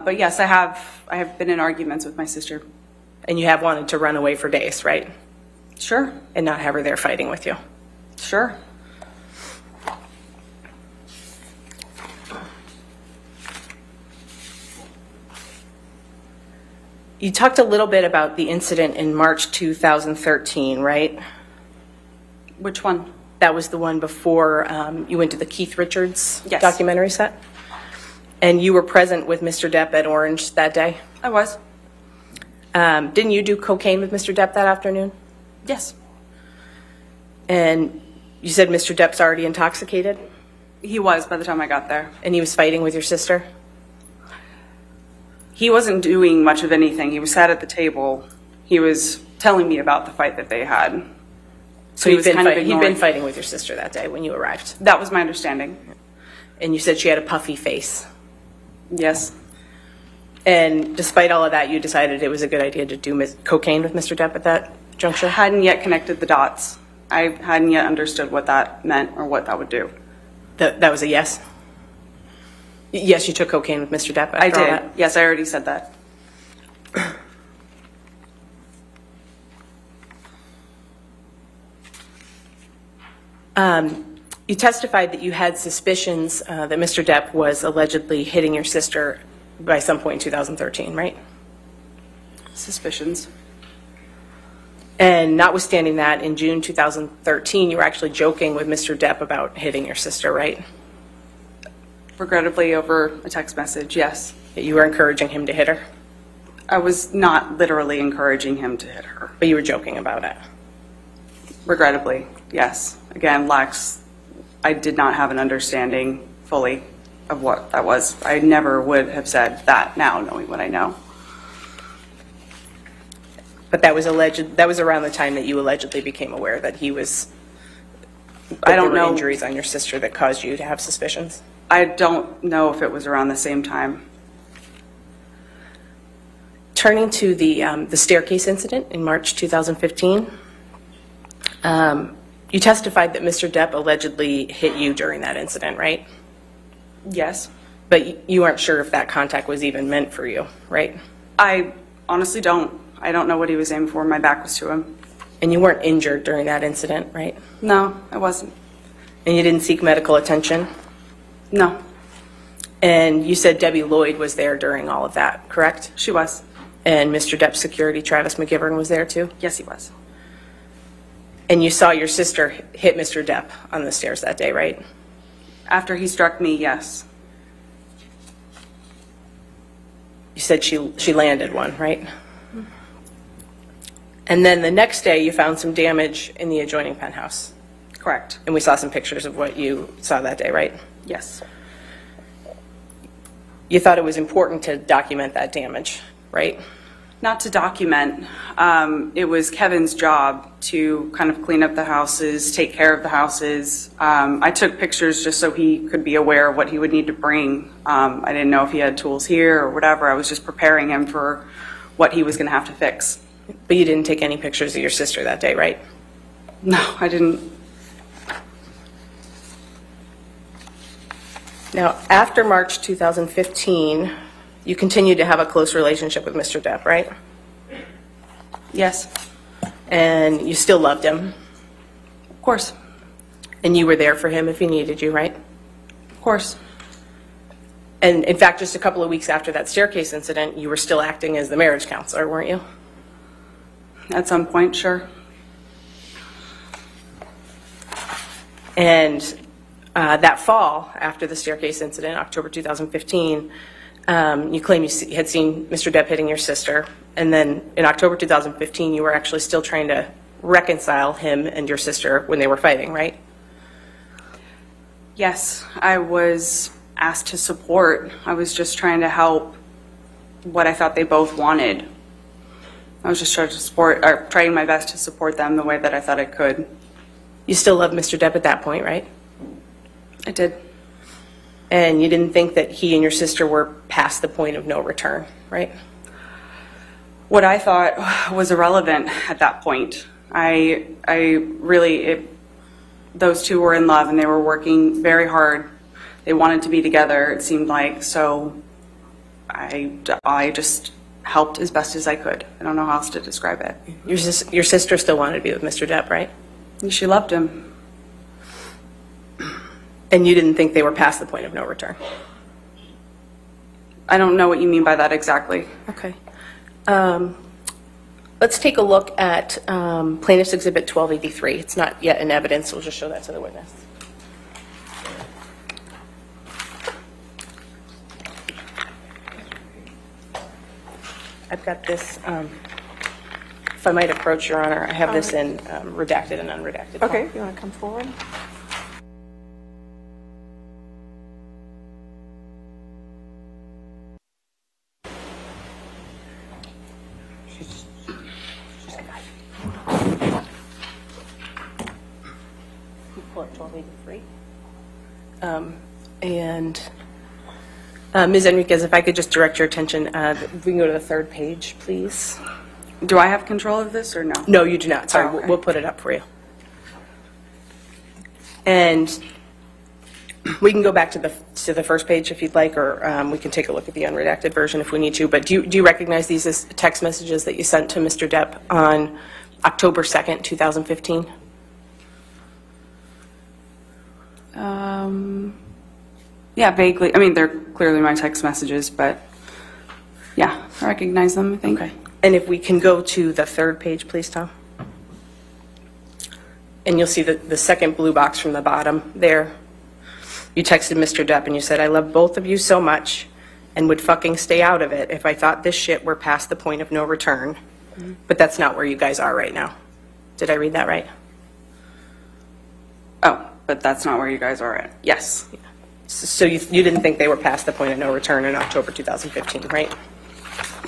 But yes, I have been in arguments with my sister. And you have wanted to run away for days, right? Sure. And not have her there fighting with you. Sure. You talked a little bit about the incident in March 2013, right? Which one? That was the one before you went to the Keith Richards documentary set? And you were present with Mr. Depp at Orange that day? I was. Didn't you do cocaine with Mr. Depp that afternoon? Yes. And you said Mr. Depp's already intoxicated? He was by the time I got there. And he was fighting with your sister? He wasn't doing much of anything. He was sat at the table. He was telling me about the fight that they had. So he'd been fighting with your sister that day when you arrived? That was my understanding. And you said she had a puffy face? Yes. And despite all of that, you decided it was a good idea to do cocaine with Mr. Depp at that juncture? I hadn't yet connected the dots. I hadn't yet understood what that meant or what that would do. That was a yes? Yes, you took cocaine with Mr. Depp after I did. all that? Yes, I already said that. You testified that you had suspicions that Mr. Depp was allegedly hitting your sister by some point in 2013, right? Suspicions. And notwithstanding that, in June 2013, you were actually joking with Mr. Depp about hitting your sister, right? Regrettably, over a text message, yes. You were encouraging him to hit her? I was not literally encouraging him to hit her. But you were joking about it? Regrettably, yes. Again, I did not have an understanding fully of what that was. I never would have said that now, knowing what I know. But that was around the time that you allegedly became aware that he was... I don't know. Injuries on your sister that caused you to have suspicions? I don't know if it was around the same time. Turning to the staircase incident in March 2015, you testified that Mr. Depp allegedly hit you during that incident, right? Yes. But you aren't sure if that contact was even meant for you, right? I honestly don't. I don't know what he was aiming for. My back was to him. And you weren't injured during that incident, right? No, I wasn't. And you didn't seek medical attention? No. And you said Debbie Lloyd was there during all of that, correct? She was. And Mr. Depp's security, Travis McGivern, was there too? Yes, he was. And you saw your sister hit Mr. Depp on the stairs that day, right? After he struck me, yes. You said she landed one, right? And then the next day you found some damage in the adjoining penthouse. Correct. And we saw some pictures of what you saw that day, right? Yes. You thought it was important to document that damage, right? Not to document. It was Kevin's job to kind of clean up the houses, take care of the houses. I took pictures just so he could be aware of what he would need to bring. I didn't know if he had tools here or whatever. I was just preparing him for what he was going to have to fix. But you didn't take any pictures of your sister that day, right? No, I didn't. Now, after March 2015, you continued to have a close relationship with Mr. Depp, right? Yes. And you still loved him? Of course. And you were there for him if he needed you, right? Of course. And in fact, just a couple of weeks after that staircase incident, you were still acting as the marriage counselor, weren't you? At some point, sure. And that fall, after the staircase incident, October 2015, you claim you had seen Mr. Depp hitting your sister. And then in October 2015, you were actually still trying to reconcile him and your sister when they were fighting, right? Yes, I was asked to support. I was just trying to help what I thought they both wanted. I was just trying to support, or trying my best to support them the way that I thought I could. You still loved Mr. Depp at that point, right? I did. And you didn't think that he and your sister were past the point of no return, right? What I thought was irrelevant at that point. Those two were in love and they were working very hard. They wanted to be together, it seemed like, so I just helped as best as I could. I don't know how else to describe it. Your sister still wanted to be with Mr. Depp, right? She loved him. And you didn't think they were past the point of no return? I don't know what you mean by that exactly. Okay. Let's take a look at Plaintiff's Exhibit 1283. It's not yet in evidence. We'll just show that to the witness. I've got this, if I might approach, Your Honor, I have this in redacted and unredacted. Okay, you want to come forward? Pull up 1283. Ms. Enriquez, if I could just direct your attention, if we can go to the third page, please. Do I have control of this or no? No, you do not. Sorry, Oh, okay. we'll put it up for you. And we can go back to the first page if you'd like, or we can take a look at the unredacted version if we need to. But do you recognize these as text messages that you sent to Mr. Depp on October 2nd, 2015? Yeah, vaguely. I mean, they're clearly my text messages, but yeah, I recognize them, I think. Okay. And if we can go to the third page, please, Tom. And you'll see the second blue box from the bottom there. You texted Mr. Depp and you said, "I love both of you so much and would fucking stay out of it if I thought this shit were past the point of no return." Mm-hmm. But that's not where you guys are right now. Did I read that right? Oh, but that's not where you guys are at. Yes. Yeah. So you didn't think they were past the point of no return in October 2015, right?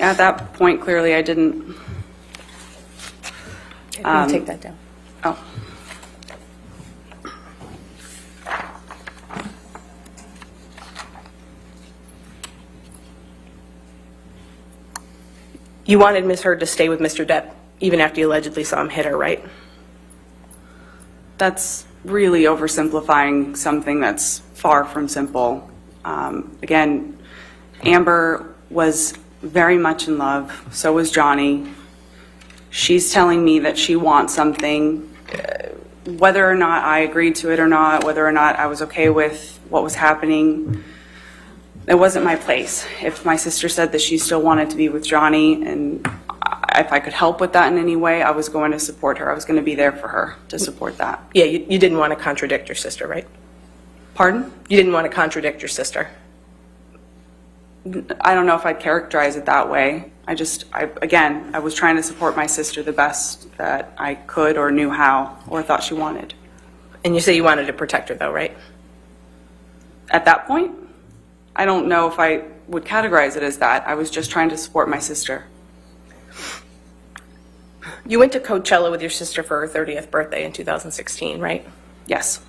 At that point, clearly I didn't. Okay, take that down. Oh. You wanted Ms. Heard to stay with Mr. Depp even after you allegedly saw him hit her, right? That's really oversimplifying something that's far from simple. Again, Amber was very much in love. So was Johnny. She's telling me that she wants something. Whether or not I agreed to it or not, whether or not I was okay with what was happening, it wasn't my place. If my sister said that she still wanted to be with Johnny and if I could help with that in any way, I was going to support her. I was going to be there for her to support that. Yeah, you didn't want to contradict your sister, right? Pardon? You didn't want to contradict your sister. I don't know if I'd characterize it that way. Again, I was trying to support my sister the best that I could or knew how or thought she wanted. And you say you wanted to protect her though, right? At that point, I don't know if I would categorize it as that. I was just trying to support my sister. You went to Coachella with your sister for her 30th birthday in 2016, right? Yes.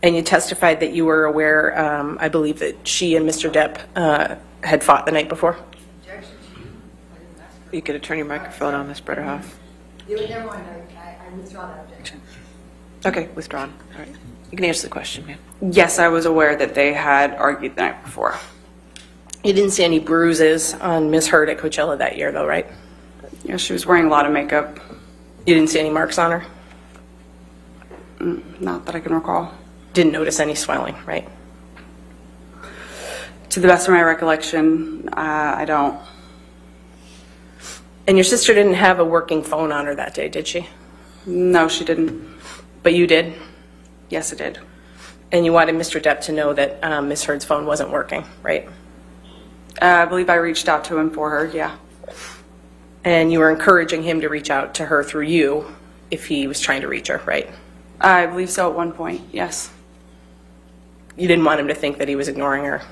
And you testified that you were aware, I believe, that she and Mr. Depp had fought the night before? You could turn your microphone on, Ms. Bretterhoff. Never mind, I withdraw that objection. Okay, withdrawn. All right. You can answer the question, ma'am. Yes, I was aware that they had argued the night before. You didn't see any bruises on Ms. Heard at Coachella that year, though, right? Yeah, she was wearing a lot of makeup. You didn't see any marks on her? Not that I can recall. Didn't notice any swelling, right? To the best of my recollection, I don't. And your sister didn't have a working phone on her that day, did she? No, she didn't. But you did? Yes, it did. And you wanted Mr. Depp to know that Ms. Heard's phone wasn't working, right? I believe I reached out to him for her, yeah. And you were encouraging him to reach out to her through you if he was trying to reach her, right? I believe so at one point, yes. You didn't want him to think that he was ignoring her?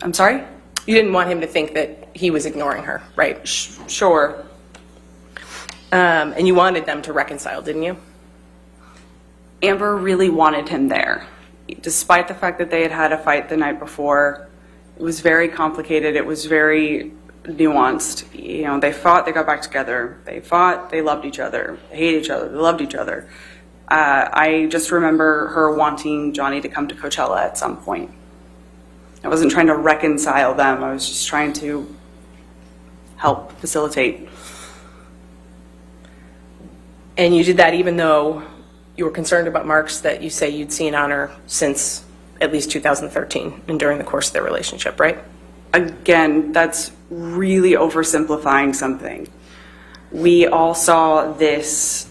I'm sorry? You didn't want him to think that he was ignoring her, right? Sure. And you wanted them to reconcile, didn't you? Amber really wanted him there. Despite the fact that they had had a fight the night before, it was very complicated. It was very nuanced. You know, they fought, they got back together. They fought, they loved each other. They hated each other, they loved each other. I just remember her wanting Johnny to come to Coachella at some point. I wasn't trying to reconcile them. I was just trying to help facilitate. And you did that even though you were concerned about marks that you say you'd seen on her since at least 2013 and during the course of their relationship, right? Again, that's really oversimplifying something. We all saw this,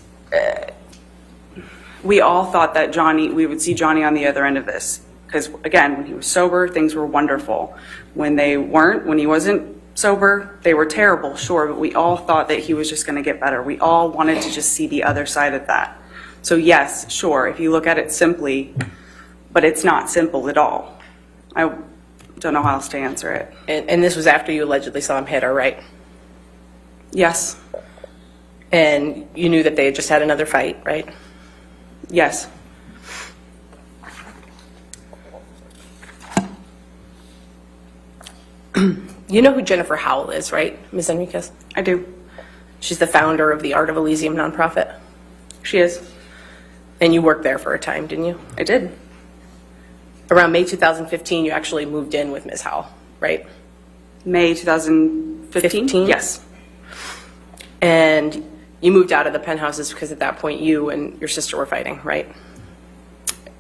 we all thought that we would see Johnny on the other end of this. Because again, when he was sober, things were wonderful. When he wasn't sober, they were terrible, sure, but we all thought that he was just going to get better. We all wanted to just see the other side of that. So yes, sure, if you look at it simply, but it's not simple at all. I don't know how else to answer it. And this was after you allegedly saw him hit her, right? Yes. And you knew that they had just had another fight, right? Yes. You know who Jennifer Howell is, right, Ms. Enriquez? I do. She's the founder of the Art of Elysium nonprofit. She is. And you worked there for a time, didn't you? I did. Around May 2015, you actually moved in with Ms. Howell, right? May 2015? 15? Yes. And you moved out of the penthouses because at that point you and your sister were fighting, right?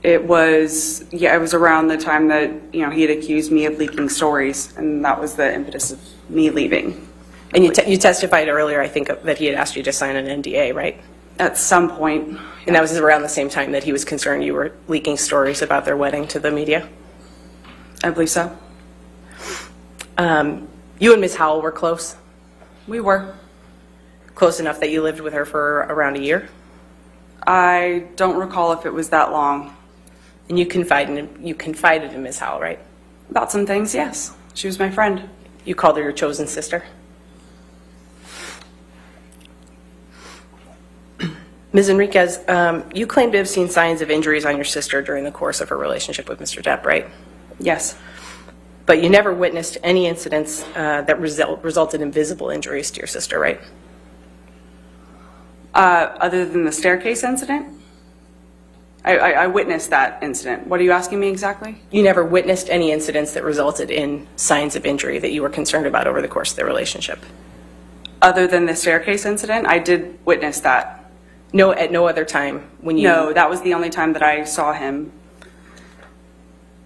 It was, yeah, it was around the time that, he had accused me of leaking stories, and that was the impetus of me leaving. And you testified earlier, I think, that he had asked you to sign an NDA, right? At some point. And that was around the same time that he was concerned you were leaking stories about their wedding to the media? I believe so. You and Ms. Howell were close? We were. Close enough that you lived with her for around a year? I don't recall if it was that long. And you confided in Ms. Howell, right? About some things, yes. She was my friend. You called her your chosen sister? Ms. Enriquez, you claim to have seen signs of injuries on your sister during the course of her relationship with Mr. Depp, right? Yes. But you never witnessed any incidents that resulted in visible injuries to your sister, right? Other than the staircase incident? I witnessed that incident. What are you asking me exactly? You never witnessed any incidents that resulted in signs of injury that you were concerned about over the course of their relationship? Other than the staircase incident, I did witness that. No, at no other time when you... No, that was the only time that I saw him.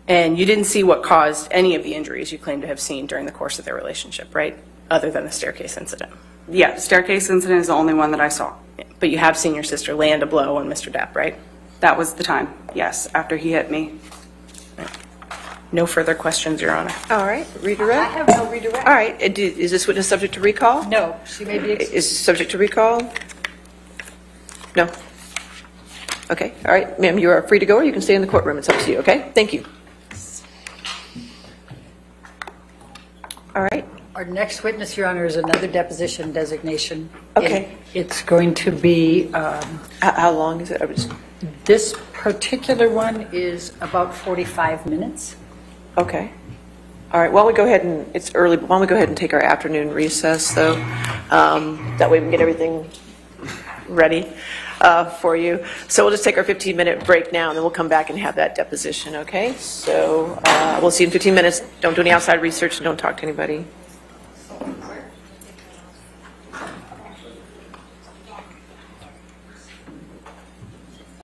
And you didn't see what caused any of the injuries you claim to have seen during the course of their relationship, right? Other than the staircase incident. Yeah, the staircase incident is the only one that I saw. But you have seen your sister land a blow on Mr. Depp, right? That was the time, yes, after he hit me. No further questions, Your Honor. All right, I redirect. have no redirect. All right, is this witness subject to recall? No, she may be excused. Is subject to recall? No? Okay, all right, ma'am, you are free to go, or you can stay in the courtroom. It's up to you, okay? Thank you. All right. Our next witness, Your Honor, is another deposition designation. Okay. And it's going to be, How long is it? this particular one is about 45 minutes. Okay. All right, why don't we go ahead and, it's early, but why don't we go ahead and take our afternoon recess, though? That way we can get everything ready for you. So we'll just take our 15-minute break now, and then we'll come back and have that deposition, okay? So we'll see you in 15 minutes. Don't do any outside research, and don't talk to anybody.